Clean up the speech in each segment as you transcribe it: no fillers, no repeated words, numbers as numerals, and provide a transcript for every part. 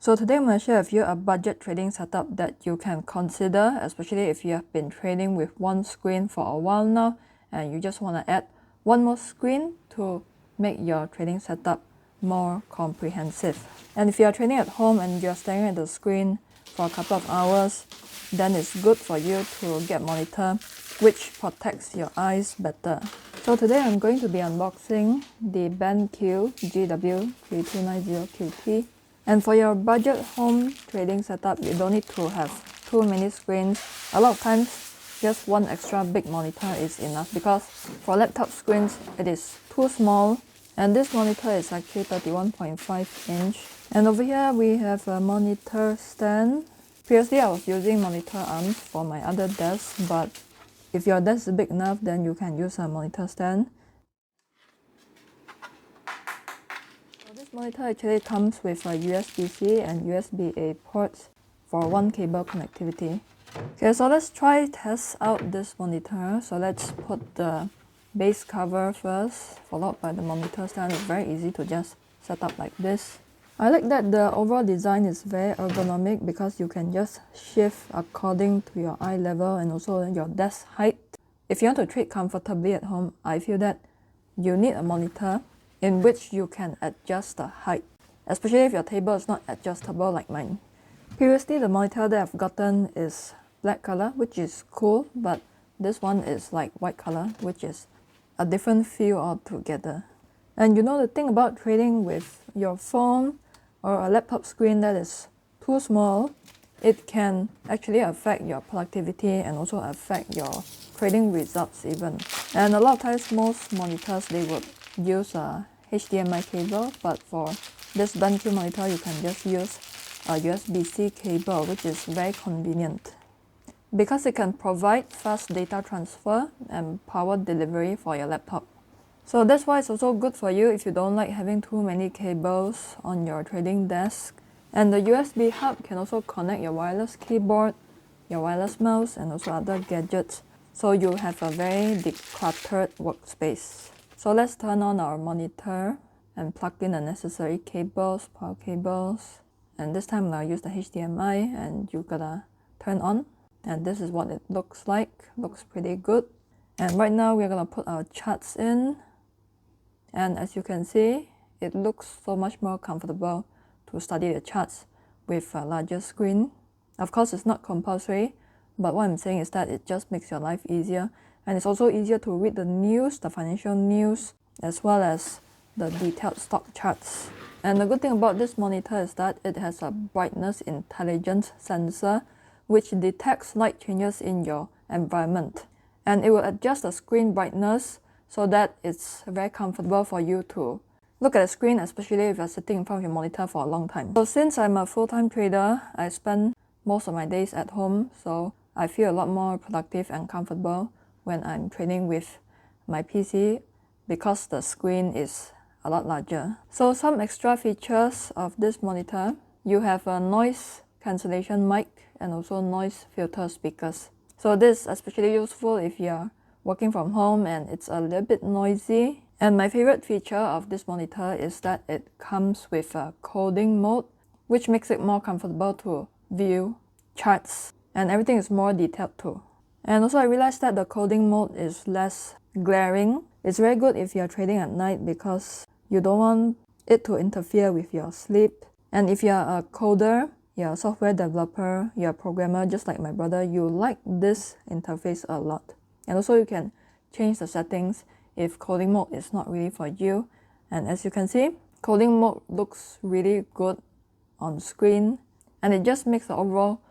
So today I'm going to share with you a budget trading setup that you can consider, especially if you have been trading with one screen for a while now and you just want to add one more screen to make your trading setup more comprehensive. And if you are trading at home and you're staring at the screen for a couple of hours, then it's good for you to get a monitor which protects your eyes better. So today I'm going to be unboxing the BenQ GW3290QT. And for your budget home trading setup, you don't need to have too many screens. A lot of times, just one extra big monitor is enough because for laptop screens, it is too small. And this monitor is actually 31.5 inch. And over here, we have a monitor stand. Previously, I was using monitor arms for my other desk, but if your desk is big enough, then you can use a monitor stand. This monitor actually comes with a USB-C and USB-A ports for one cable connectivity. Okay, so let's test out this monitor. So let's put the base cover first, followed by the monitor stand. It's very easy to just set up like this. I like that the overall design is very ergonomic because you can just shift according to your eye level and also your desk height. If you want to trade comfortably at home, I feel that you need a monitor in which you can adjust the height, especially if your table is not adjustable like mine. Previously, the monitor that I've gotten is black color, which is cool, but this one is like white color, which is a different feel altogether. And you know the thing about trading with your phone or a laptop screen that is too small, it can actually affect your productivity and also affect your trading results even. And a lot of times, most monitors, they would use a HDMI cable, but for this BenQ monitor, you can just use a USB-C cable, which is very convenient because it can provide fast data transfer and power delivery for your laptop. So that's why it's also good for you if you don't like having too many cables on your trading desk. And the USB hub can also connect your wireless keyboard, your wireless mouse, and also other gadgets. So you have a very decluttered workspace. So let's turn on our monitor and plug in the necessary cables, power cables. And this time I'll use the HDMI and you gotta turn on. And this is what it looks like. Looks pretty good. And right now we're gonna put our charts in. And as you can see, it looks so much more comfortable to study the charts with a larger screen. Of course, it's not compulsory, but what I'm saying is that it just makes your life easier. And it's also easier to read the news, the financial news, as well as the detailed stock charts. And the good thing about this monitor is that it has a brightness intelligence sensor which detects light changes in your environment. And it will adjust the screen brightness so that it's very comfortable for you to look at the screen, especially if you're sitting in front of your monitor for a long time. So since I'm a full-time trader, I spend most of my days at home, so I feel a lot more productive and comfortable when I'm trading with my PC because the screen is a lot larger. So some extra features of this monitor, you have a noise cancellation mic and also noise filter speakers. So this is especially useful if you're working from home and it's a little bit noisy. And my favorite feature of this monitor is that it comes with a coding mode, which makes it more comfortable to view charts and everything is more detailed too. And also I realized that the coding mode is less glaring. It's very good if you're trading at night because you don't want it to interfere with your sleep. And if you're a coder, you're a software developer, you're a programmer just like my brother, you like this interface a lot. And also you can change the settings if coding mode is not really for you. And as you can see, coding mode looks really good on screen and it just makes the overall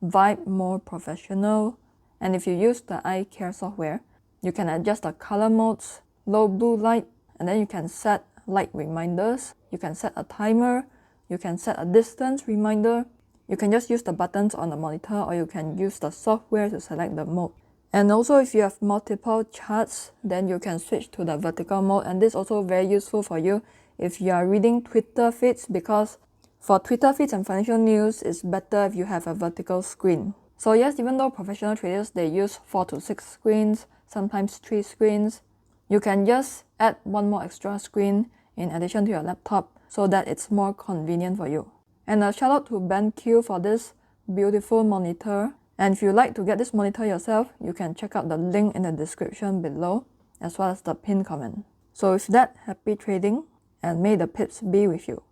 vibe more professional. And if you use the Eye-CareU software, you can adjust the color modes, low blue light, and then you can set light reminders. You can set a timer, you can set a distance reminder. You can just use the buttons on the monitor or you can use the software to select the mode. And also if you have multiple charts, then you can switch to the vertical mode. And this is also very useful for you if you are reading Twitter feeds because for Twitter feeds and financial news, it's better if you have a vertical screen. So yes, even though professional traders, they use 4 to 6 screens, sometimes 3 screens, you can just add one more extra screen in addition to your laptop so that it's more convenient for you. And a shout out to BenQ for this beautiful monitor. And if you'd like to get this monitor yourself, you can check out the link in the description below, as well as the pinned comment. So with that, happy trading, and may the pips be with you.